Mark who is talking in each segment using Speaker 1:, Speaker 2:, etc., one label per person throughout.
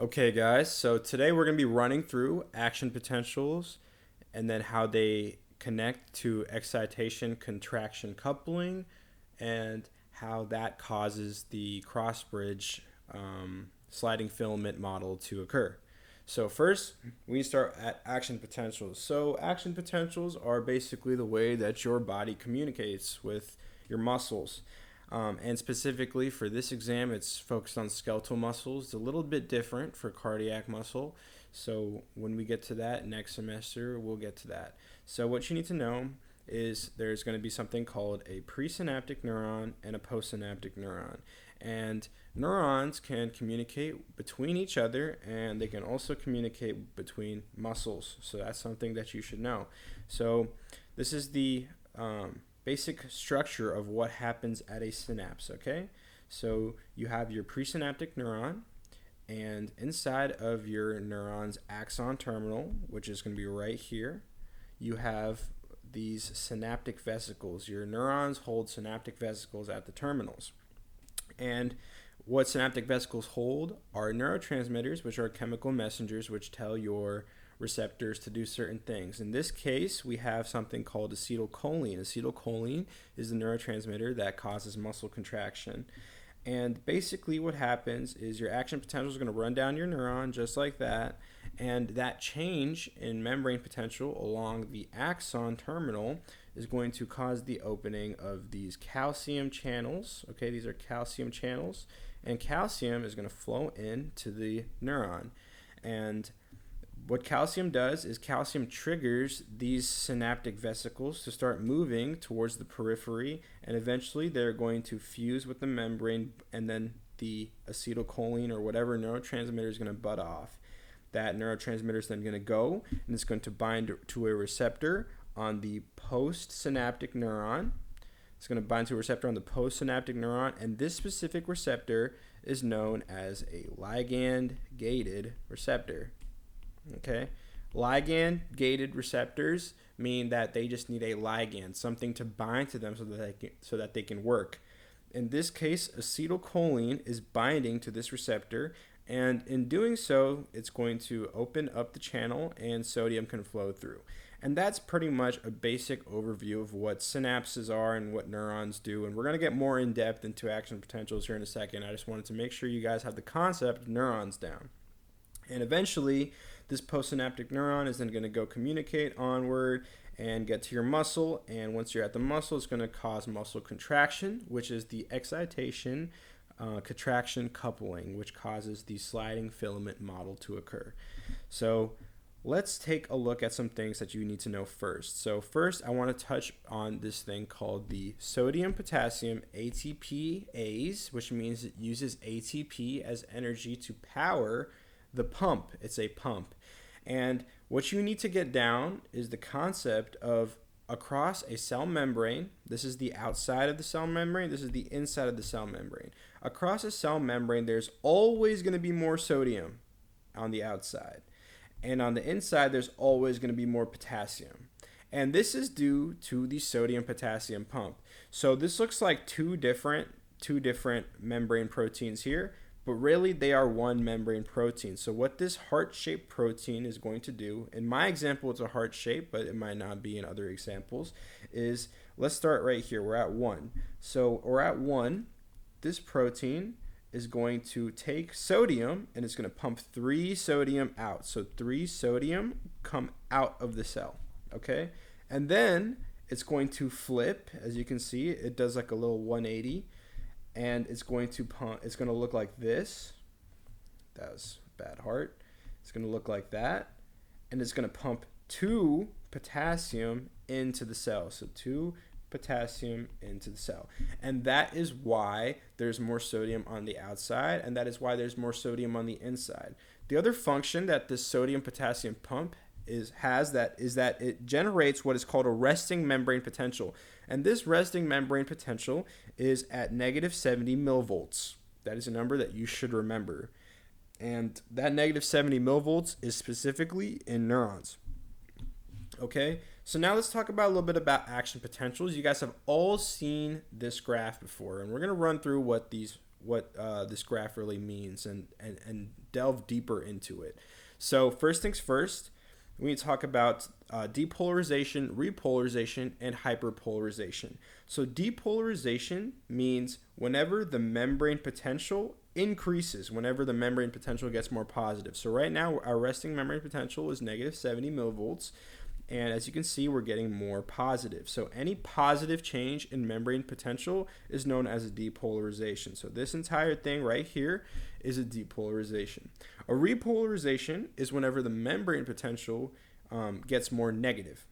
Speaker 1: Okay, guys, so today we're going to be running through action potentials and then how they connect to excitation contraction coupling and how that causes the cross bridge sliding filament model to occur. So, first, we start at action potentials. So, action potentials are basically the way that your body communicates with your muscles. And specifically for this exam, it's focused on skeletal muscles. It's a little bit different for cardiac muscle. So when we get to that next semester, we'll get to that. So what you need to know is there's going to be something called a presynaptic neuron and a postsynaptic neuron. And neurons can communicate between each other, and they can also communicate between muscles. So that's something that you should know. So this is the basic structure of what happens at a synapse, okay? So you have your presynaptic neuron, and inside of your neuron's axon terminal, which is going to be right here, you have these synaptic vesicles. Your neurons hold synaptic vesicles at the terminals. And what synaptic vesicles hold are neurotransmitters, which are chemical messengers which tell your receptors to do certain things. In this case, we have something called acetylcholine. Acetylcholine is the neurotransmitter that causes muscle contraction. And basically what happens is your action potential is going to run down your neuron just like that, and that change in membrane potential along the axon terminal is going to cause the opening of these calcium channels. Okay, these are calcium channels, and calcium is going to flow into the neuron. And what calcium does is calcium triggers these synaptic vesicles to start moving towards the periphery, and eventually they're going to fuse with the membrane, and then the acetylcholine or whatever neurotransmitter is going to butt off. That neurotransmitter is then going to go and it's going to bind to a receptor on the postsynaptic neuron. It's going to bind to a receptor on the postsynaptic neuron, and this specific receptor is known as a ligand-gated receptor. Okay, ligand-gated receptors mean that they just need a ligand, something to bind to them so that they can work. In this case, acetylcholine is binding to this receptor, and in doing so, it's going to open up the channel and sodium can flow through. And that's pretty much a basic overview of what synapses are and what neurons do. And we're going to get more in depth into action potentials here in a second. I just wanted to make sure you guys have the concept of neurons down. And eventually, this postsynaptic neuron is then going to go communicate onward and get to your muscle. And once you're at the muscle, it's going to cause muscle contraction, which is the excitation contraction coupling, which causes the sliding filament model to occur. So let's take a look at some things that you need to know first. So first, I want to touch on this thing called the sodium-potassium ATPase, which means it uses ATP as energy to power the pump. It's a pump. And what you need to get down is the concept of across a cell membrane. This is the outside of the cell membrane. This is the inside of the cell membrane. Across a cell membrane, there's always going to be more sodium on the outside. And on the inside, there's always going to be more potassium. And this is due to the sodium-potassium pump. So this looks like two different membrane proteins here, but really they are one membrane protein. So what this heart-shaped protein is going to do, in my example it's a heart shape, but it might not be in other examples, is let's start right here. We're at 1. So we're at 1. This protein is going to take sodium and it's going to pump 3 sodium out. So 3 sodium come out of the cell, okay? And then it's going to flip. As you can see, it does like a little 180. And it's going to pump. It's going to look like this. That was a bad heart. It's going to look like that, and it's going to pump 2 potassium into the cell. So 2 potassium into the cell, and that is why there's more sodium on the outside, and that is why there's more sodium on the inside. The other function that this sodium-potassium pump has that it generates what is called a resting membrane potential. And this resting membrane potential is at negative 70 millivolts. That is a number that you should remember. And that negative 70 millivolts is specifically in neurons. Okay, so now let's talk about a little bit about action potentials. You guys have all seen this graph before, and we're going to run through what these this graph really means and delve deeper into it. So first things first, we need to talk about depolarization, repolarization, and hyperpolarization. So depolarization means whenever the membrane potential increases, whenever the membrane potential gets more positive. So right now our resting membrane potential is negative 70 millivolts. And as you can see, we're getting more positive. So any positive change in membrane potential is known as a depolarization. So this entire thing right here is a depolarization. A repolarization is whenever the membrane potential gets more negative.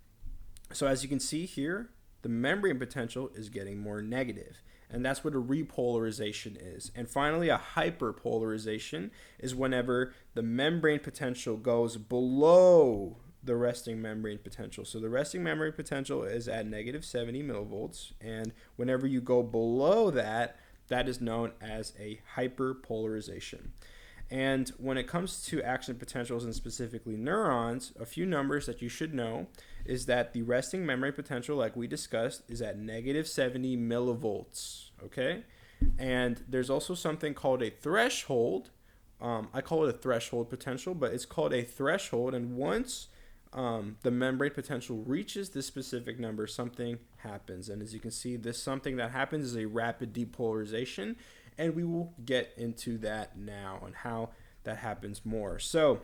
Speaker 1: So as you can see here, the membrane potential is getting more negative. And that's what a repolarization is. And finally, a hyperpolarization is whenever the membrane potential goes below the resting membrane potential. So the resting membrane potential is at negative 70 millivolts, and whenever you go below that, that is known as a hyperpolarization. And when it comes to action potentials and specifically neurons, a few numbers that you should know is that the resting membrane potential, like we discussed, is at negative 70 millivolts, okay? And there's also something called a threshold. I call it a threshold potential, but it's called a threshold, and once the membrane potential reaches this specific number, something happens. And as you can see, this something that happens is a rapid depolarization, and we will get into that now and how that happens more. So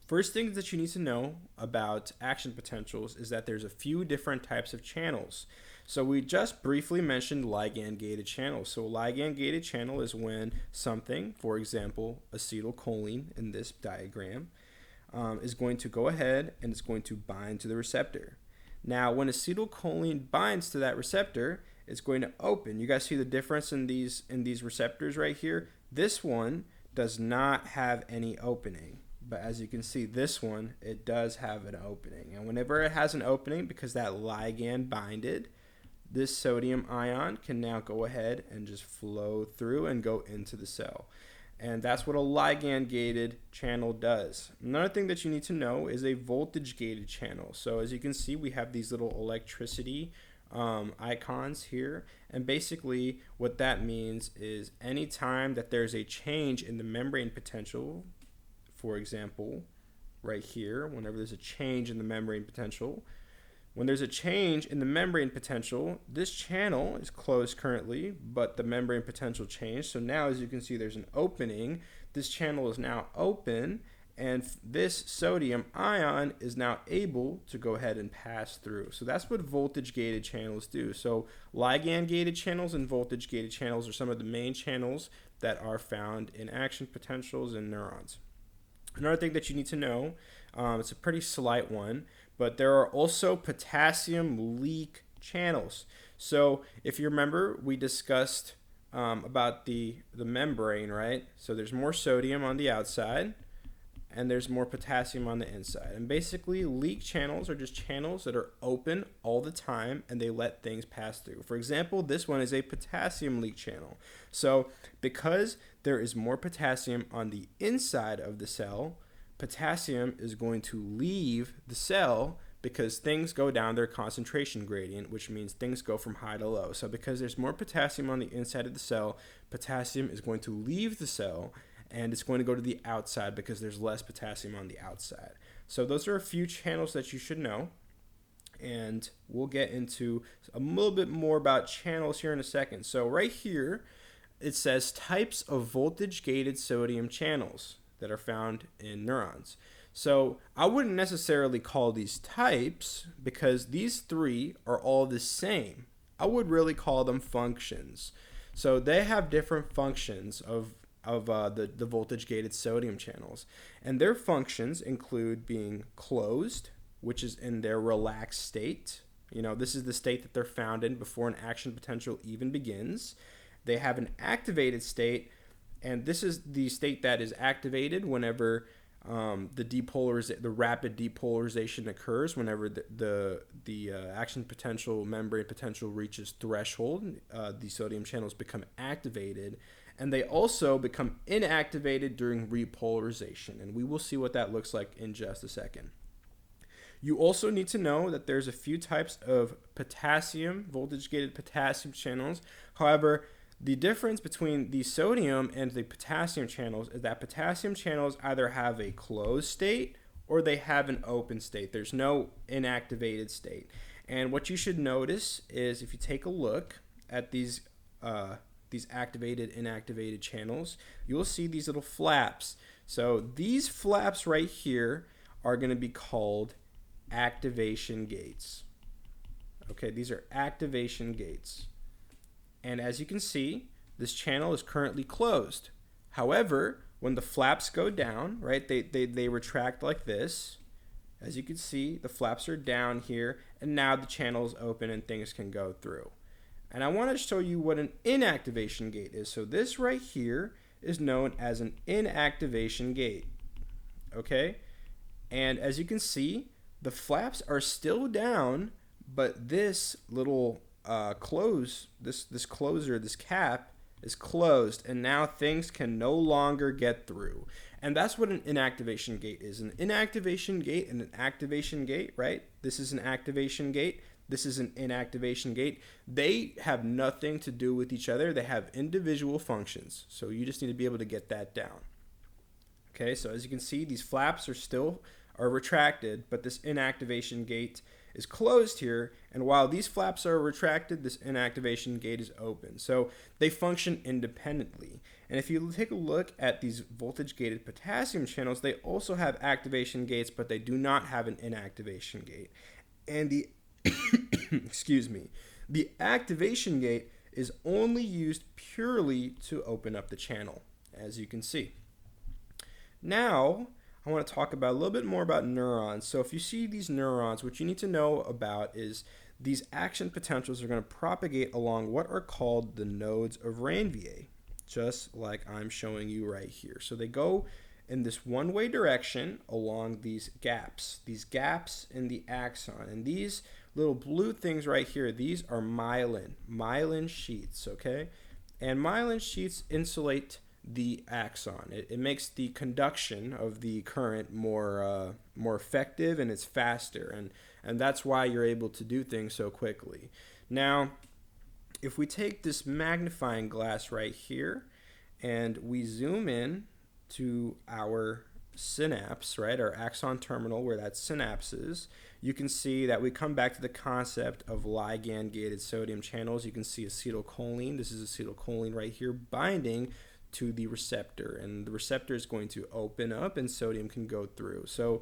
Speaker 1: first thing that you need to know about action potentials is that there's a few different types of channels. So we just briefly mentioned ligand-gated channels. So a ligand-gated channel is when something, for example, acetylcholine in this diagram, is going to go ahead and it's going to bind to the receptor. Now, when acetylcholine binds to that receptor, it's going to open. You guys see the difference in these receptors right here? This one does not have any opening, but as you can see, this one, it does have an opening. And whenever it has an opening, because that ligand binded, this sodium ion can now go ahead and just flow through and go into the cell. And that's what a ligand-gated channel does. Another thing that you need to know is a voltage-gated channel. So as you can see, we have these little electricity icons here. And basically what that means is anytime that there's a change in the membrane potential, for example, right here, whenever there's a change in the membrane potential, when there's a change in the membrane potential, this channel is closed currently, but the membrane potential changed. So now, as you can see, there's an opening. This channel is now open, and this sodium ion is now able to go ahead and pass through. So that's what voltage-gated channels do. So ligand-gated channels and voltage-gated channels are some of the main channels that are found in action potentials and neurons. Another thing that you need to know, it's a pretty slight one, but there are also potassium leak channels. So if you remember, we discussed about the membrane, right? So there's more sodium on the outside, and there's more potassium on the inside. And basically, leak channels are just channels that are open all the time, and they let things pass through. For example, this one is a potassium leak channel. So because there is more potassium on the inside of the cell, potassium is going to leave the cell because things go down their concentration gradient, which means things go from high to low. So because there's more potassium on the inside of the cell, potassium is going to leave the cell, and it's going to go to the outside because there's less potassium on the outside. So those are a few channels that you should know, and we'll get into a little bit more about channels here in a second. So right here, it says types of voltage-gated sodium channels that are found in neurons. So I wouldn't necessarily call these types because these three are all the same. I would really call them functions. So they have different functions of the voltage-gated sodium channels. And their functions include being closed, which is in their relaxed state. You know, this is the state that they're found in before an action potential even begins. They have an activated state, and this is the state that is activated whenever the rapid depolarization occurs, whenever the action potential, membrane potential reaches threshold. The sodium channels become activated, and they also become inactivated during repolarization, and we will see what that looks like in just a second. You also need to know that there's a few types of potassium, voltage-gated potassium channels. However, The difference between the sodium and the potassium channels is that potassium channels either have a closed state or they have an open state. There's no inactivated state. And what you should notice is if you take a look at these activated, inactivated channels, you'll see these little flaps. So these flaps right here are going to be called activation gates. Okay, these are activation gates. And as you can see, this channel is currently closed. However, when the flaps go down, right, they retract like this. As you can see, the flaps are down here, and now the channel is open and things can go through. And I want to show you what an inactivation gate is. So this right here is known as an inactivation gate. Okay? And as you can see, the flaps are still down, but this little this closer, this cap is closed, and now things can no longer get through. And that's what an inactivation gate is. An inactivation gate and an activation gate, right? This is an activation gate. This is an inactivation gate. They have nothing to do with each other. They have individual functions. So you just need to be able to get that down. Okay, so as you can see, these flaps are retracted, but this inactivation gate is closed here, and while these flaps are retracted, this inactivation gate is open. So they function independently. And if you take a look at these voltage-gated potassium channels, they also have activation gates, but they do not have an inactivation gate. And the excuse me, the activation gate is only used purely to open up the channel, as you can see. Now, I want to talk about a little bit more about neurons. So if you see these neurons, what you need to know about is these action potentials are going to propagate along what are called the nodes of Ranvier, just like I'm showing you right here. So they go in this one-way direction along these gaps in the axon. And these little blue things right here, these are myelin sheets, okay? And myelin sheets insulate the axon. It makes the conduction of the current more effective, and it's faster, and that's why you're able to do things so quickly. Now, if we take this magnifying glass right here and we zoom in to our synapse, right, our axon terminal where that synapse is, you can see that we come back to the concept of ligand-gated sodium channels. You can see acetylcholine. This is acetylcholine right here binding to the receptor, and the receptor is going to open up and sodium can go through. So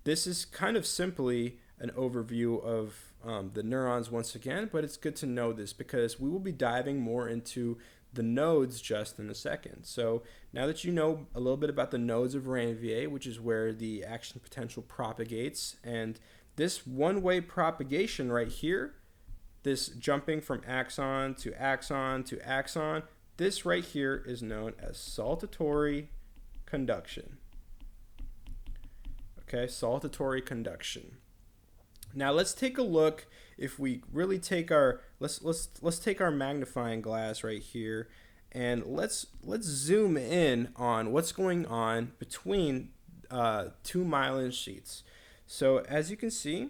Speaker 1: this is kind of simply an overview of the neurons once again, but it's good to know this because we will be diving more into the nodes just in a second. So now that you know a little bit about the nodes of Ranvier, which is where the action potential propagates, and this one-way propagation right here, this jumping from axon to axon to axon, this right here is known as saltatory conduction. Okay, saltatory conduction. Now let's take a look. If we really take our let's take our magnifying glass right here, and let's zoom in on what's going on between two myelin sheets. So as you can see,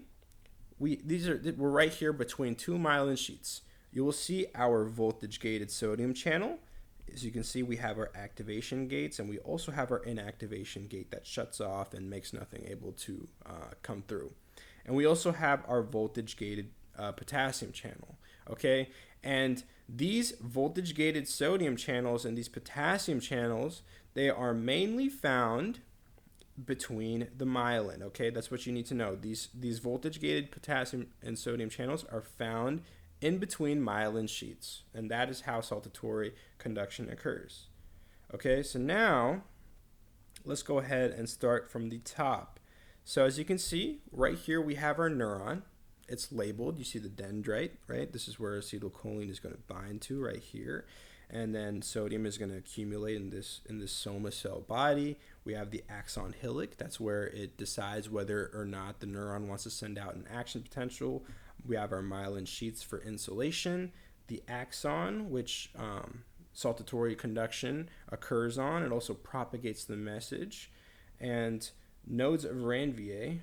Speaker 1: we're right here between two myelin sheets. You will see our voltage-gated sodium channel. As you can see, we have our activation gates, and we also have our inactivation gate that shuts off and makes nothing able to come through. And we also have our voltage-gated potassium channel, okay? And these voltage-gated sodium channels and these potassium channels, they are mainly found between the myelin, okay? That's what you need to know. These voltage-gated potassium and sodium channels are found in between myelin sheets, and that is how saltatory conduction occurs. Okay, so now let's go ahead and start from the top. So as you can see, right here we have our neuron. It's labeled. You see the dendrite, right? This is where acetylcholine is going to bind to right here. And then sodium is going to accumulate in this soma cell body. We have the axon hillock. That's where it decides whether or not the neuron wants to send out an action potential. We have our myelin sheets for insulation. The axon, which saltatory conduction occurs on. It also propagates the message. And nodes of Ranvier,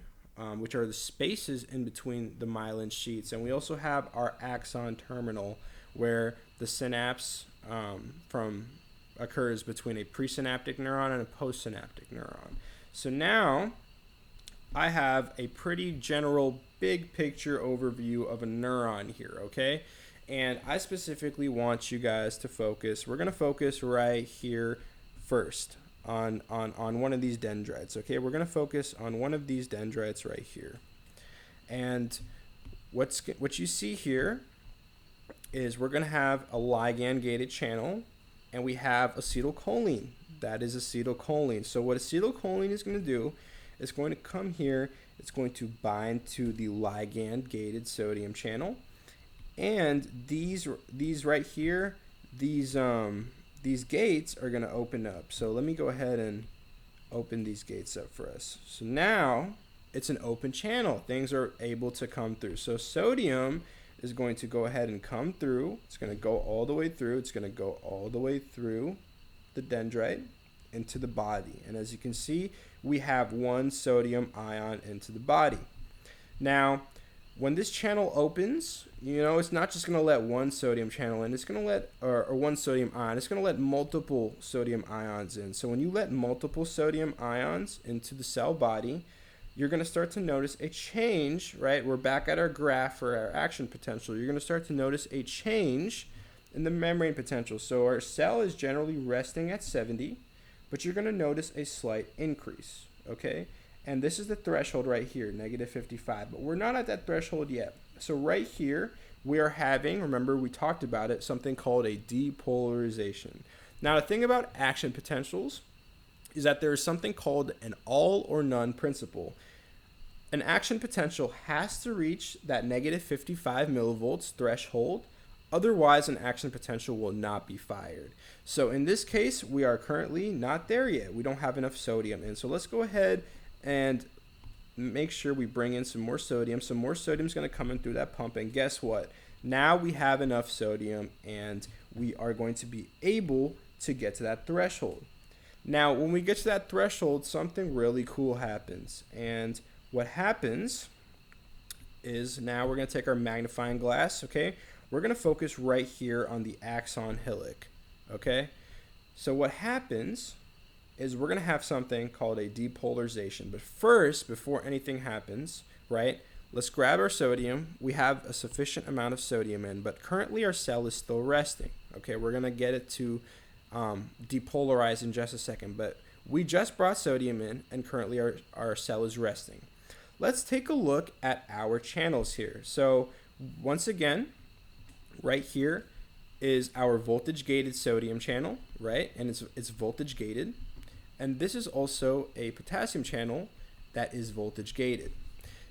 Speaker 1: which are the spaces in between the myelin sheets. And we also have our axon terminal, where the synapse occurs between a presynaptic neuron and a postsynaptic neuron. So now I have a pretty general big picture overview of a neuron here, okay? And I specifically want you guys to focus. We're going to focus right here first on one of these dendrites, okay? We're going to focus on one of these dendrites right here. And what you see here is we're going to have a ligand-gated channel, and we have acetylcholine. That is acetylcholine. So what acetylcholine is going to do, it's going to come here, it's going to bind to the ligand-gated sodium channel, and these right here, these gates are going to open up. So let me go ahead and open these gates up for us. So now it's an open channel. Things are able to come through. So sodium is going to go ahead and come through. It's going to go all the way through. It's going to go all the way through the dendrite into the body. And as you can see, we have one sodium ion into the body. Now, when this channel opens, it's not just going to let one sodium channel in. It's going to let, or one sodium ion. It's going to let multiple sodium ions in. So when you let multiple sodium ions into the cell body, you're going to start to notice a change, right? We're back at our graph for our action potential. You're going to start to notice a change in the membrane potential. So our cell is generally resting at 70, but you're going to notice a slight increase, okay? And this is the threshold right here, negative 55, but we're not at that threshold yet. So right here, we are having, remember we talked about it, something called a depolarization. Now, the thing about action potentials is that there is something called an all or none principle. An action potential has to reach that negative 55 millivolts threshold, otherwise an action potential will not be fired. So in this case, we are currently not there yet. We don't have enough sodium in. So let's go ahead and make sure we bring in some more sodium. Some more sodium is going to come in through that pump, and guess what? Now we have enough sodium, and we are going to be able to get to that threshold. Now, when we get to that threshold, something really cool happens. And what happens is now we're going to take our magnifying glass, okay? We're going to focus right here on the axon hillock, okay? So what happens is we're going to have something called a depolarization. But first, before anything happens, right, let's grab our sodium. We have a sufficient amount of sodium in, but currently our cell is still resting, okay? We're going to get it to depolarize in just a second, but we just brought sodium in, and currently our cell is resting. Let's take a look at our channels here. So once again, right here is our voltage gated sodium channel, right? And it's voltage gated. And this is also a potassium channel that is voltage gated.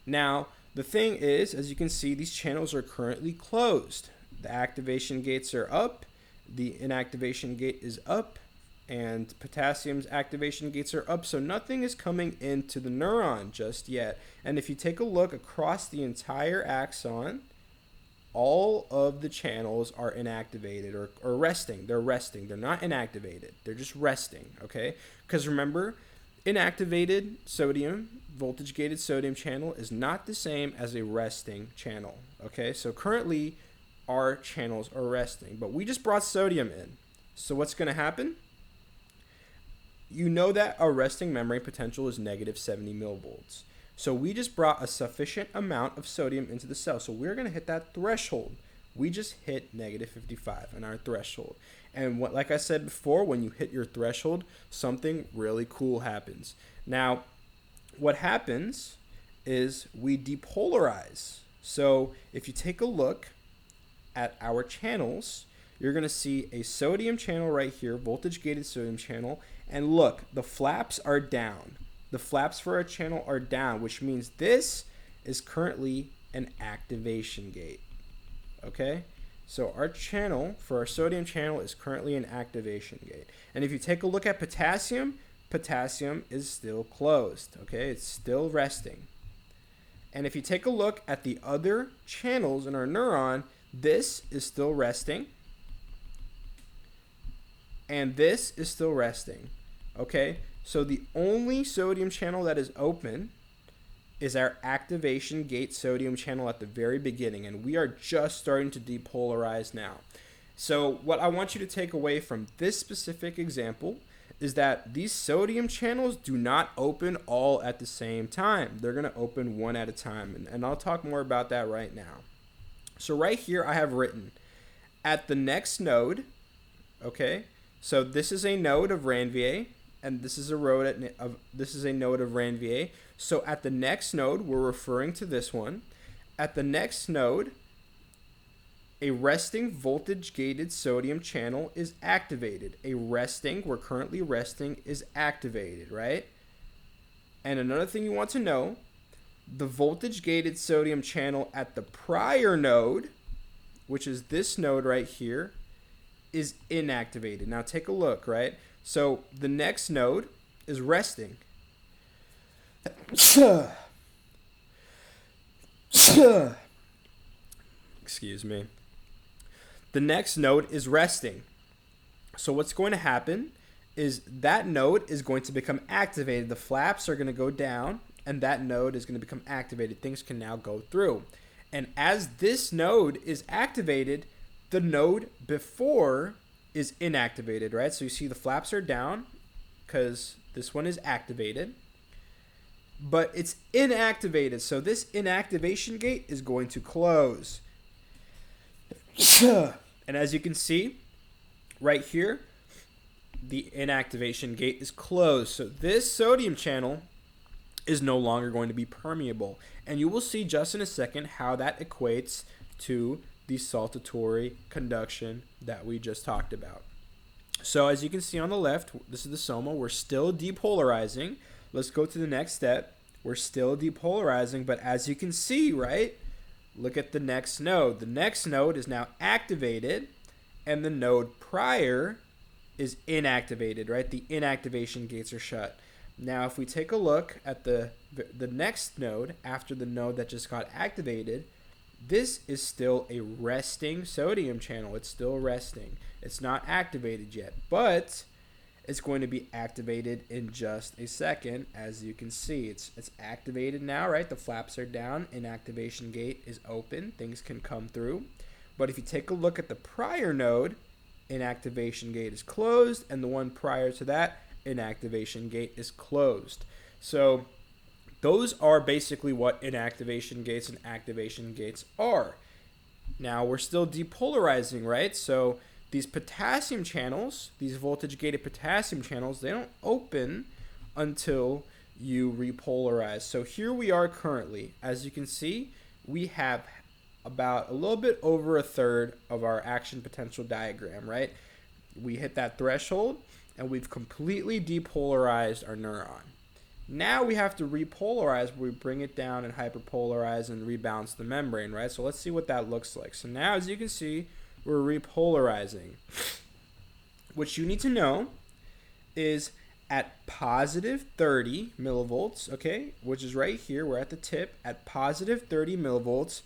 Speaker 1: Now, the thing is, as you can see, these channels are currently closed. The activation gates are up, the inactivation gate is up, and potassium's activation gates are up, so nothing is coming into the neuron just yet. And if you take a look across the entire axon, all of the channels are inactivated or resting. They're resting. They're not inactivated. They're just resting, okay? Because remember, inactivated sodium, voltage-gated sodium channel is not the same as a resting channel, okay? So currently, our channels are resting, but we just brought sodium in. So what's going to happen? You know that our resting membrane potential is negative 70 millivolts. So we just brought a sufficient amount of sodium into the cell. So we're going to hit that threshold. We just hit negative 55 in our threshold. And like I said before, when you hit your threshold, something really cool happens. Now, what happens is we depolarize. So if you take a look at our channels, you're going to see a sodium channel right here, voltage-gated sodium channel. And look, the flaps are down. The flaps for our channel are down, which means this is currently an activation gate. Okay? So our channel, for our sodium channel, is currently an activation gate. And if you take a look at potassium, potassium is still closed. Okay? It's still resting. And if you take a look at the other channels in our neuron, this is still resting. And this is still resting. Okay? So the only sodium channel that is open is our activation gate sodium channel at the very beginning, and we are just starting to depolarize now. So what I want you to take away from this specific example is that these sodium channels do not open all at the same time. They're going to open one at a time, and I'll talk more about that right now. So right here I have written at the next node, okay? So this is a node of Ranvier, and this is a node of Ranvier. So at the next node, we're referring to this one. At the next node, a resting voltage-gated sodium channel is activated. We're currently resting, is activated, right? And another thing you want to know, the voltage-gated sodium channel at the prior node, which is this node right here, is inactivated. Now take a look, right? So the next node is resting. Excuse me. The next node is resting. So what's going to happen is that node is going to become activated. The flaps are going to go down, and that node is going to become activated. Things can now go through. And as this node is activated, the node before is inactivated, right? So you see the flaps are down because this one is activated, but it's inactivated. So this inactivation gate is going to close. And as you can see right here, the inactivation gate is closed. So this sodium channel is no longer going to be permeable. And you will see just in a second how that equates to the saltatory conduction that we just talked about. So as you can see on the left, this is the soma. We're still depolarizing. Let's go to the next step. We're still depolarizing, but as you can see, right, look at the next node. The next node is now activated, and the node prior is inactivated, right? The inactivation gates are shut. Now, if we take a look at the next node after the node that just got activated, this is still a resting sodium channel. It's still resting. It's not activated yet, but it's going to be activated in just a second. As you can see, it's activated now, right? The flaps are down. Inactivation gate is open. Things can come through. But if you take a look at the prior node, inactivation gate is closed, and the one prior to that, inactivation gate is closed. So those are basically what inactivation gates and activation gates are. Now we're still depolarizing, right? So these potassium channels, these voltage-gated potassium channels, they don't open until you repolarize. So here we are currently. As you can see, we have about a little bit over a third of our action potential diagram, right? We hit that threshold, and we've completely depolarized our neuron. Now we have to repolarize, where we bring it down and hyperpolarize and rebalance the membrane, right? So let's see what that looks like. So now, as you can see, we're repolarizing. What you need to know is at positive 30 millivolts, okay, which is right here, we're at the tip, at positive 30 millivolts,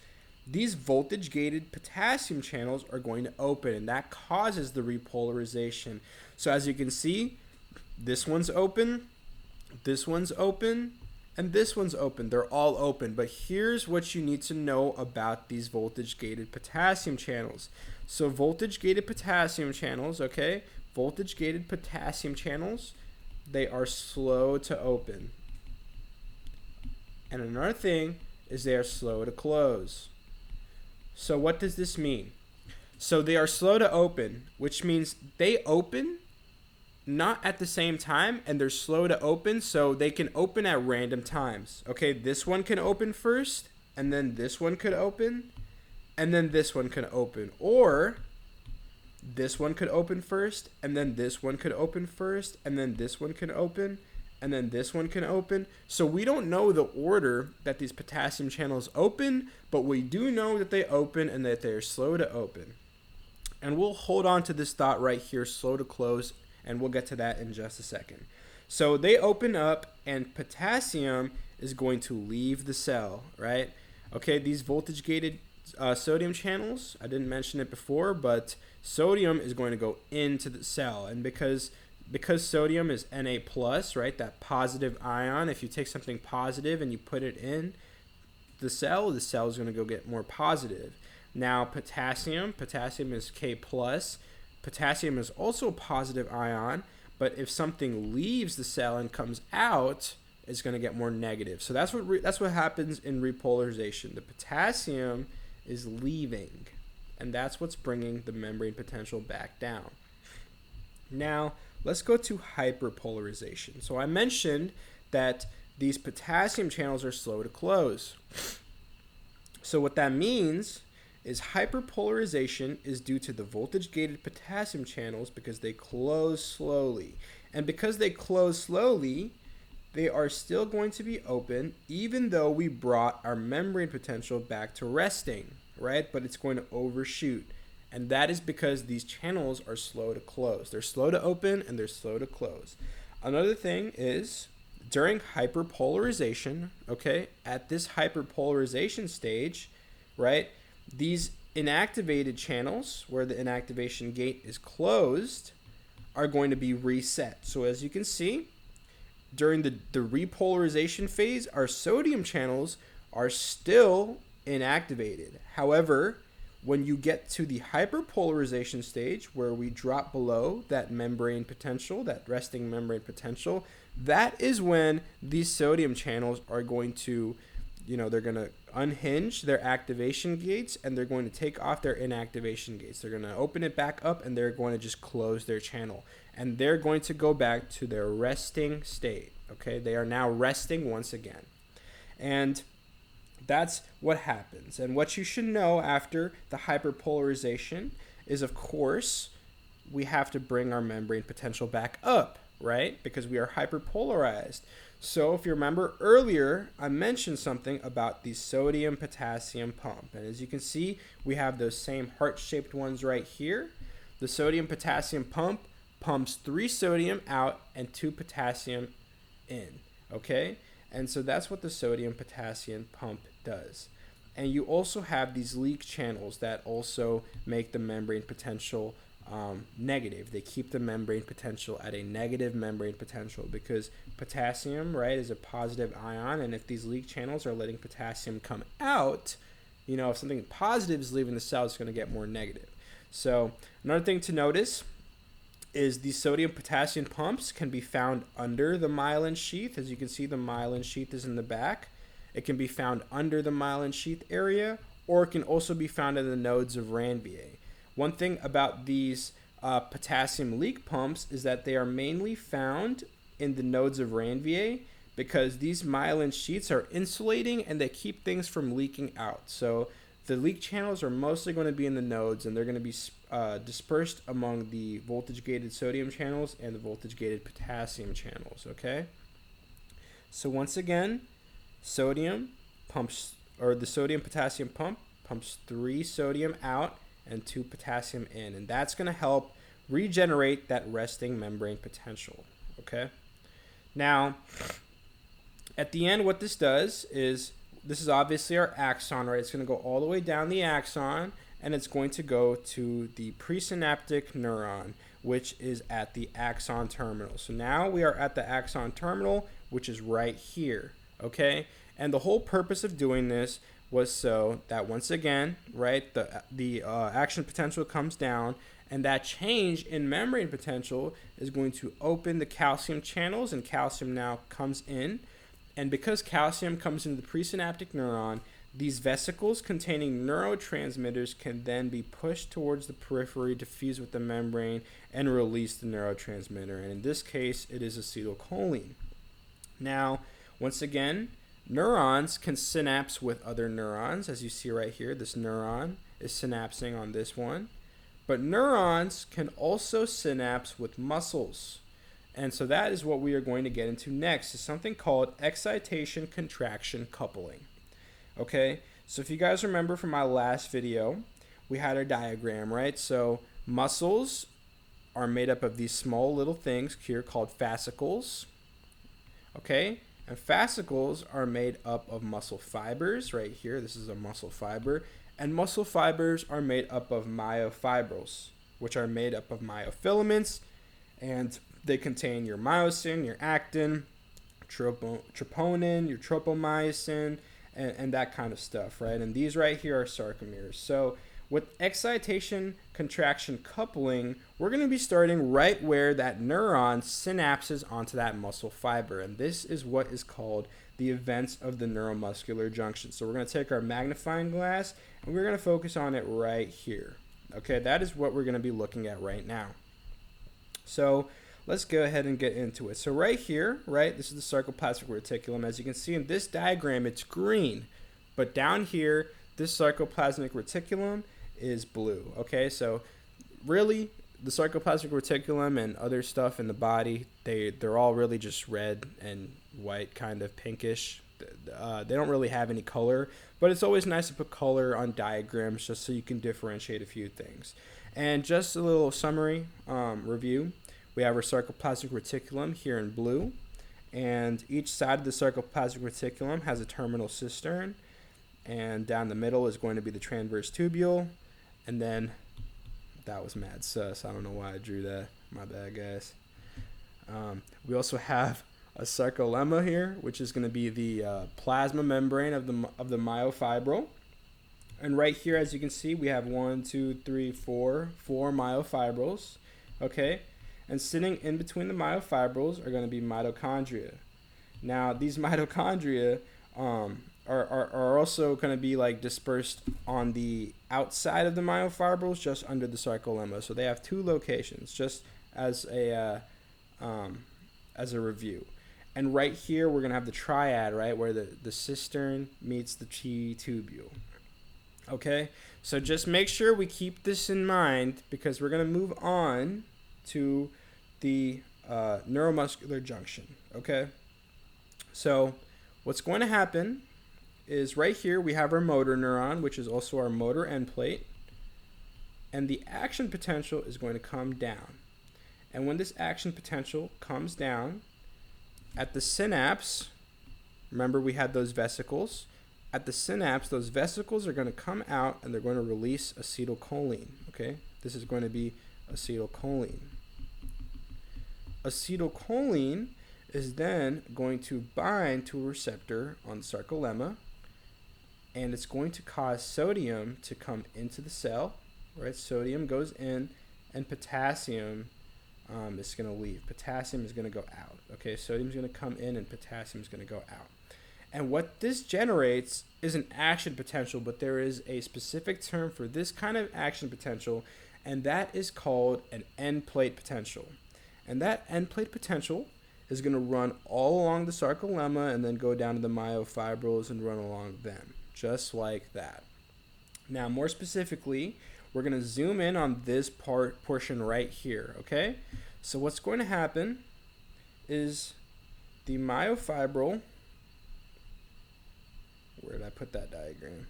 Speaker 1: these voltage-gated potassium channels are going to open, and that causes the repolarization. So as you can see, this one's open, this one's open, and this one's open. They're all open. But here's what you need to know about these voltage-gated potassium channels. So voltage-gated potassium channels, okay, voltage-gated potassium channels, they are slow to open. And another thing is they are slow to close. So what does this mean? So they are slow to open, which means they open not at the same time, and they're slow to open, so they can open at random times. Okay, this one can open first, and then this one could open, and then this one can open. Or this one could open first, and then this one could open first, and then this one can open, and then this one can open. So we don't know the order that these potassium channels open, but we do know that they open and that they are slow to open. And we'll hold on to this thought right here, slow to close, and we'll get to that in just a second. So they open up, and potassium is going to leave the cell, right? Okay, these voltage-gated sodium channels, I didn't mention it before, but sodium is going to go into the cell. And because sodium is Na+, right, that positive ion, if you take something positive and you put it in the cell is going to go get more positive. Now potassium is K+. Potassium is also a positive ion, but if something leaves the cell and comes out, it's going to get more negative. So that's what happens in repolarization. The potassium is leaving, and that's what's bringing the membrane potential back down. Now, let's go to hyperpolarization. So I mentioned that these potassium channels are slow to close. So what that means is hyperpolarization is due to the voltage-gated potassium channels because they close slowly. And because they close slowly, they are still going to be open even though we brought our membrane potential back to resting, right? But it's going to overshoot. And that is because these channels are slow to close. They're slow to open and they're slow to close. Another thing is during hyperpolarization, okay, at this hyperpolarization stage, right, these inactivated channels where the inactivation gate is closed are going to be reset. So as you can see, during the repolarization phase, our sodium channels are still inactivated. However, when you get to the hyperpolarization stage where we drop below that membrane potential, that resting membrane potential, that is when these sodium channels are going to, they're going to unhinge their activation gates and they're going to take off their inactivation gates. They're going to open it back up and they're going to just close their channel. And they're going to go back to their resting state. Okay, they are now resting once again. And that's what happens. And what you should know after the hyperpolarization is, of course, we have to bring our membrane potential back up, right? Because we are hyperpolarized. So if you remember earlier, I mentioned something about the sodium-potassium pump. And as you can see, we have those same heart-shaped ones right here. The sodium-potassium pump pumps 3 sodium out and 2 potassium in, okay? And so that's what the sodium-potassium pump does. And you also have these leak channels that also make the membrane potential negative. They keep the membrane potential at a negative membrane potential because potassium, right, is a positive ion, and if these leak channels are letting potassium come out, if something positive is leaving the cell, it's going to get more negative. So another thing to notice is the sodium-potassium pumps can be found under the myelin sheath. As you can see, the myelin sheath is in the back. It can be found under the myelin sheath area, or it can also be found in the nodes of Ranvier. One thing about these potassium leak pumps is that they are mainly found in the nodes of Ranvier because these myelin sheaths are insulating and they keep things from leaking out. So the leak channels are mostly going to be in the nodes, and they're going to be dispersed among the voltage-gated sodium channels and the voltage-gated potassium channels, okay? So once again, the sodium-potassium pump pumps 3 sodium out and 2 potassium in, and that's going to help regenerate that resting membrane potential, okay? Now, at the end, what this does is, this is obviously our axon, right? It's going to go all the way down the axon, and it's going to go to the presynaptic neuron, which is at the axon terminal. So now we are at the axon terminal, which is right here, okay? And the whole purpose of doing this was so that once again, right, the action potential comes down, and that change in membrane potential is going to open the calcium channels, and calcium now comes in. And because calcium comes into the presynaptic neuron, these vesicles containing neurotransmitters can then be pushed towards the periphery to fuse with the membrane and release the neurotransmitter. And in this case, it is acetylcholine. Now, once again, neurons can synapse with other neurons. As you see right here, this neuron is synapsing on this one. But neurons can also synapse with muscles. And so that is what we are going to get into next, is something called excitation contraction coupling. Okay, so if you guys remember from my last video, we had our diagram, right? So muscles are made up of these small little things here called fascicles. Okay, and fascicles are made up of muscle fibers right here. This is a muscle fiber. And muscle fibers are made up of myofibrils, which are made up of myofilaments, and they contain your myosin, your actin, troponin, your tropomyosin, and that kind of stuff, right? And these right here are sarcomeres. So with excitation contraction coupling, we're going to be starting right where that neuron synapses onto that muscle fiber. And this is what is called the events of the neuromuscular junction. So we're going to take our magnifying glass and we're going to focus on it right here. Okay, that is what we're going to be looking at right now. So let's go ahead and get into it. So right here, right, this is the sarcoplasmic reticulum. As you can see in this diagram, it's green. But down here, this sarcoplasmic reticulum is blue. Okay, so really, the sarcoplasmic reticulum and other stuff in the body, they're all really just red and white, kind of pinkish. They don't really have any color, but it's always nice to put color on diagrams just so you can differentiate a few things. And just a little summary review. We have our sarcoplasmic reticulum here in blue, and each side of the sarcoplasmic reticulum has a terminal cistern, and down the middle is going to be the transverse tubule, and then that was mad sus. I don't know why I drew that. My bad, guys. We also have a sarcolemma here, which is going to be the plasma membrane of the myofibril. And right here, as you can see, we have 4 myofibrils. Okay, and sitting in between the myofibrils are going to be mitochondria. Now, these mitochondria are also going to be like dispersed on the outside of the myofibrils, just under the sarcolemma. So they have two locations, just as a review. And right here, we're going to have the triad, right, where the cistern meets the T-tubule. Okay, so just make sure we keep this in mind because we're going to move on to the neuromuscular junction. Okay, so what's going to happen is right here we have our motor neuron, which is also our motor end plate, and the action potential is going to come down. And when this action potential comes down at the synapse, remember we had those vesicles. At the synapse, those vesicles are going to come out and they're going to release acetylcholine. Okay, this is going to be acetylcholine. Acetylcholine is then going to bind to a receptor on the sarcolemma, and it's going to cause sodium to come into the cell, right? Sodium goes in, and potassium is going to leave. Potassium is going to go out. Okay, sodium is going to come in, and potassium is going to go out. And what this generates is an action potential, but there is a specific term for this kind of action potential, and that is called an end plate potential. And that end plate potential is going to run all along the sarcolemma and then go down to the myofibrils and run along them, just like that. Now, more specifically, we're going to zoom in on this portion right here, okay? So what's going to happen is the myofibril, where did I put that diagram?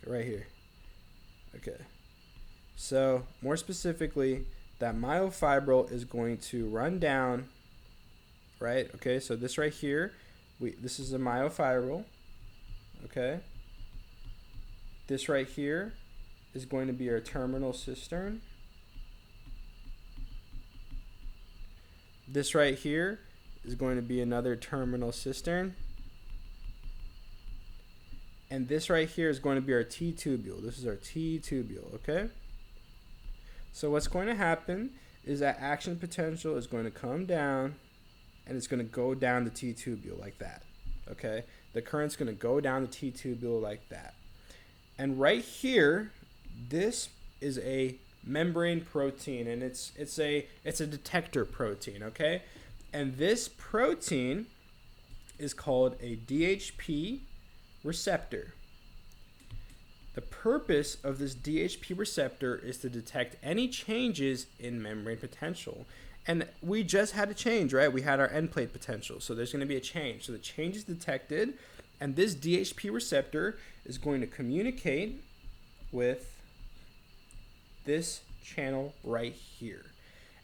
Speaker 1: Right here. Okay. So, more specifically, that myofibril is going to run down, right? Okay, so this right here, this is a myofibril, okay? This right here is going to be our terminal cistern. This right here is going to be another terminal cistern. And this right here is going to be our T-tubule. This is our T-tubule, okay? So what's going to happen is that action potential is going to come down and it's going to go down the T-tubule like that, okay? The current's going to go down the T-tubule like that. And right here, this is a membrane protein, and it's a detector protein, okay? And this protein is called a DHP receptor. The purpose of this DHP receptor is to detect any changes in membrane potential. And we just had a change, right? We had our end plate potential, so there's going to be a change. So the change is detected, and this DHP receptor is going to communicate with this channel right here.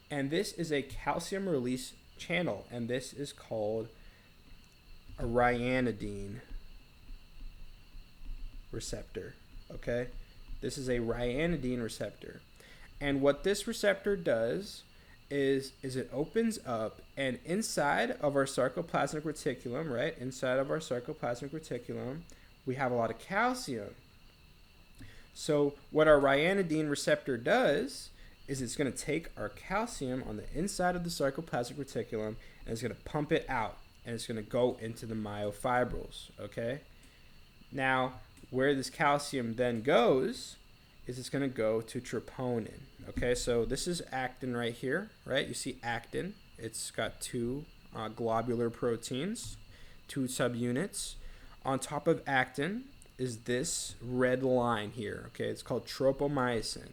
Speaker 1: And this is a calcium release channel, and this is called a ryanodine receptor, okay? This is a ryanodine receptor. And what this receptor does is it opens up, and inside of our sarcoplasmic reticulum, right? Inside of our sarcoplasmic reticulum, we have a lot of calcium. So what our ryanodine receptor does is it's going to take our calcium on the inside of the sarcoplasmic reticulum and it's going to pump it out, and it's going to go into the myofibrils, okay? Now, where this calcium then goes is it's going to go to troponin, okay? So this is actin right here, right? You see actin. It's got two globular proteins, two subunits. On top of actin is this red line here, okay? It's called tropomyosin.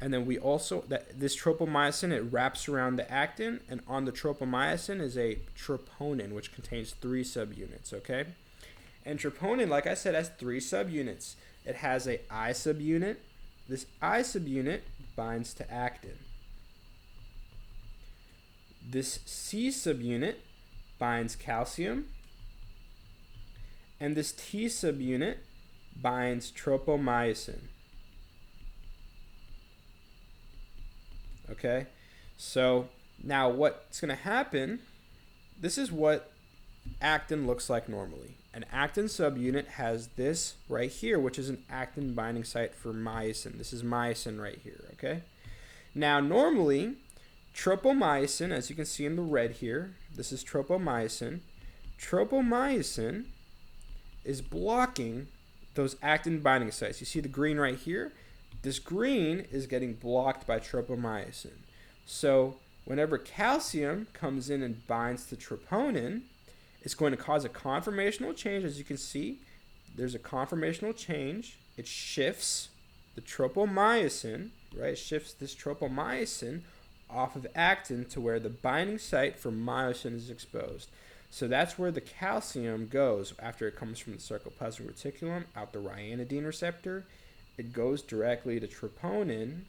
Speaker 1: And then we also, this tropomyosin, it wraps around the actin, and on the tropomyosin is a troponin, which contains 3 subunits, okay? And troponin, like I said, has 3 subunits. It has a I subunit. This I subunit binds to actin. This C subunit binds calcium. And this T subunit binds tropomyosin. Okay, so now what's going to happen, this is what actin looks like normally. An actin subunit has this right here, which is an actin binding site for myosin. This is myosin right here, okay? Now, normally, tropomyosin, as you can see in the red here, this is tropomyosin. Tropomyosin is blocking those actin binding sites. You see the green right here? This green is getting blocked by tropomyosin. So whenever calcium comes in and binds to troponin, it's going to cause a conformational change. As you can see, there's a conformational change. It shifts the tropomyosin, right? It shifts this tropomyosin off of actin to where the binding site for myosin is exposed. So that's where the calcium goes after it comes from the sarcoplasmic reticulum out the ryanodine receptor. It goes directly to troponin,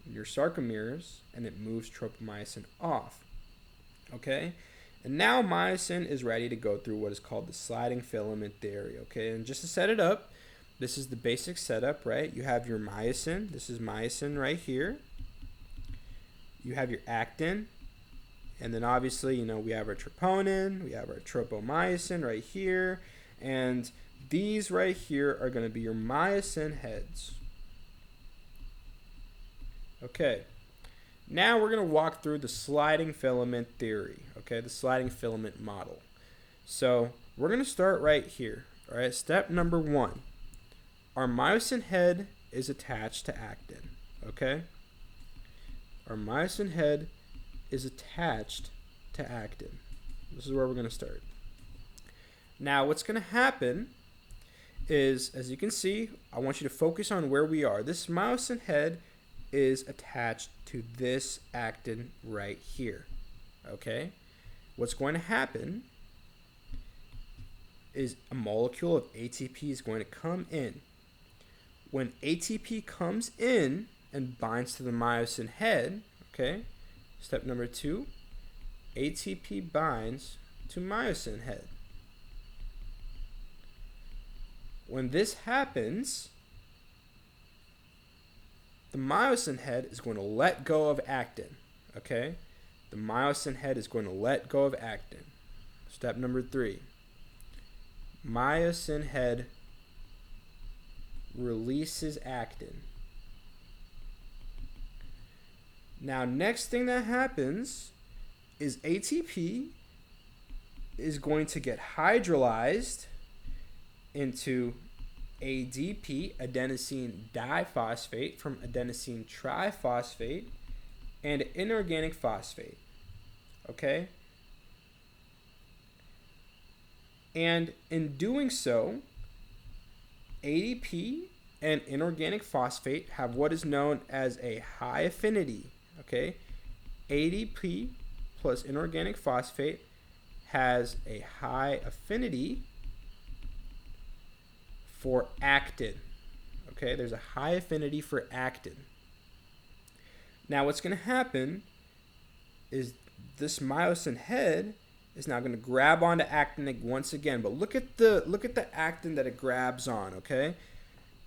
Speaker 1: your sarcomeres, and it moves tropomyosin off. Okay? And now myosin is ready to go through what is called the sliding filament theory. Okay? And just to set it up, this is the basic setup, right? You have your myosin. This is myosin right here. You have your actin. And then obviously, we have our troponin. We have our tropomyosin right here. And these right here are going to be your myosin heads. Okay, now we're going to walk through the sliding filament theory, okay, the sliding filament model. So we're going to start right here, all right, step number 1. Our myosin head is attached to actin, okay? Our myosin head is attached to actin. This is where we're going to start. Now, what's going to happen is, as you can see, I want you to focus on where we are. This myosin head is attached to this actin right here, okay? What's going to happen is a molecule of ATP is going to come in. When ATP comes in and binds to the myosin head, okay, step number 2, ATP binds to myosin head. When this happens, the myosin head is going to let go of actin, okay? The myosin head is going to let go of actin. Step number 3, myosin head releases actin. Now, next thing that happens is ATP is going to get hydrolyzed into ADP, adenosine diphosphate, from adenosine triphosphate, and inorganic phosphate, okay? And in doing so, ADP and inorganic phosphate have what is known as a high affinity, okay? ADP plus inorganic phosphate has a high affinity for actin, okay? There's a high affinity for actin. Now what's going to happen is this myosin head is now going to grab onto actin once again, but look at the actin that it grabs on, okay?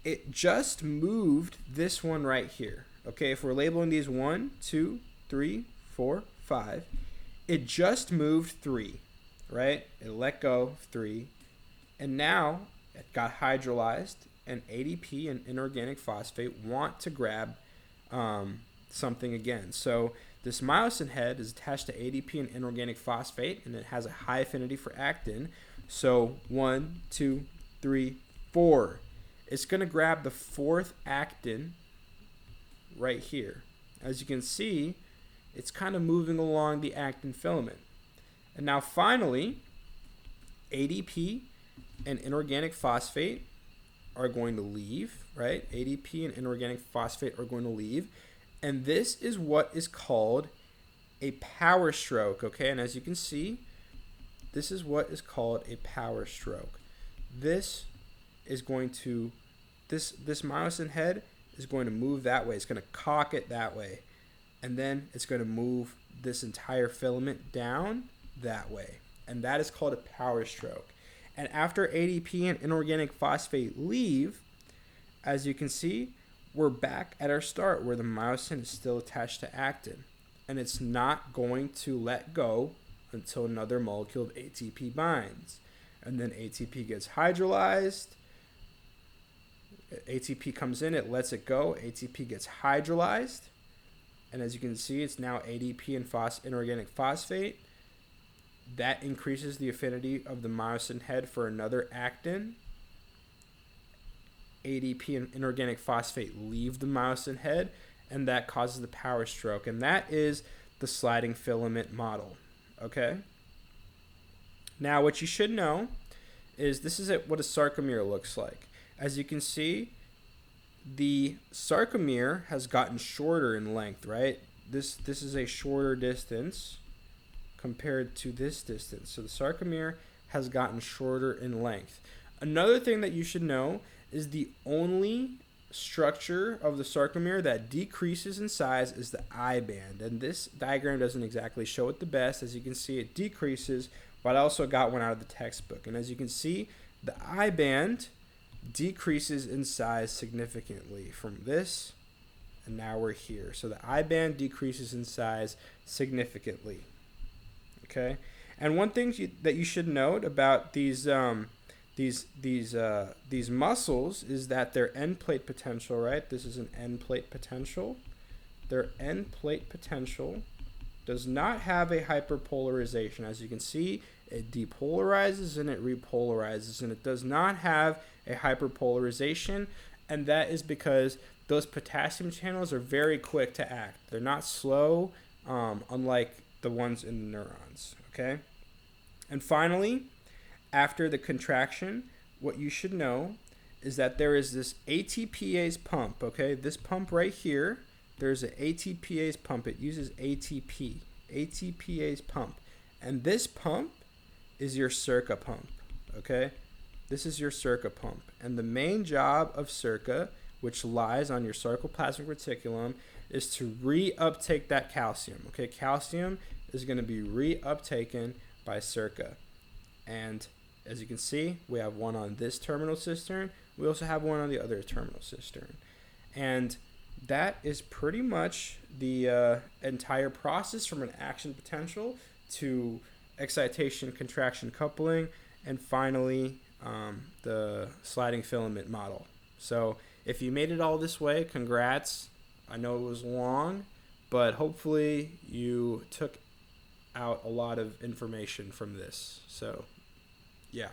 Speaker 1: It just moved this one right here, okay? If we're labeling these 1, 2, 3, 4, 5. It just moved 3, right? It let go of 3. And now it got hydrolyzed, and ADP and inorganic phosphate want to grab something again. So this myosin head is attached to ADP and inorganic phosphate, and it has a high affinity for actin. So 1, 2, 3, 4. It's going to grab the 4th actin right here. As you can see, it's kind of moving along the actin filament. And now finally, ADP and inorganic phosphate are going to leave, right? ADP and inorganic phosphate are going to leave. And this is what is called a power stroke, okay? And as you can see, this is what is called a power stroke. This is going to, this myosin head is going to move that way. It's going to cock it that way. And then it's going to move this entire filament down that way. And that is called a power stroke. And after ADP and inorganic phosphate leave, as you can see, we're back at our start where the myosin is still attached to actin. And it's not going to let go until another molecule of ATP binds. And then ATP gets hydrolyzed. ATP comes in, it lets it go. ATP gets hydrolyzed. And as you can see, it's now ADP and inorganic phosphate. That increases the affinity of the myosin head for another actin. ADP and inorganic phosphate leave the myosin head, and that causes the power stroke. And that is the sliding filament model. Okay? Now, what you should know is this is what a sarcomere looks like. As you can see, the sarcomere has gotten shorter in length, right? This is a shorter distance compared to this distance. So the sarcomere has gotten shorter in length. Another thing that you should know is the only structure of the sarcomere that decreases in size is the I band. And this diagram doesn't exactly show it the best. As you can see, it decreases, but I also got one out of the textbook. And as you can see, the I band decreases in size significantly from this, and now we're here. So the I band decreases in size significantly. Okay, and one thing that you should note about these muscles is that their end plate potential, right? This is an end plate potential. Their end plate potential does not have a hyperpolarization. As you can see, it depolarizes and it repolarizes, and it does not have a hyperpolarization, and that is because those potassium channels are very quick to act. They're not slow, unlike the ones in the neurons, okay? And finally, after the contraction, what you should know is that there is this ATPase pump, okay? This pump right here, there's an ATPase pump. It uses ATP, ATPase pump. And this pump is your SERCA pump, okay? This is your SERCA pump. And the main job of SERCA, which lies on your sarcoplasmic reticulum, is to reuptake that calcium, okay? Calcium is going to be reuptaken by SERCA. And as you can see, we have one on this terminal cistern. We also have one on the other terminal cistern. And that is pretty much the entire process from an action potential to excitation contraction coupling, and finally the sliding filament model. So if you made it all this way, congrats. I know it was long, but hopefully you took out a lot of information from this. So yeah.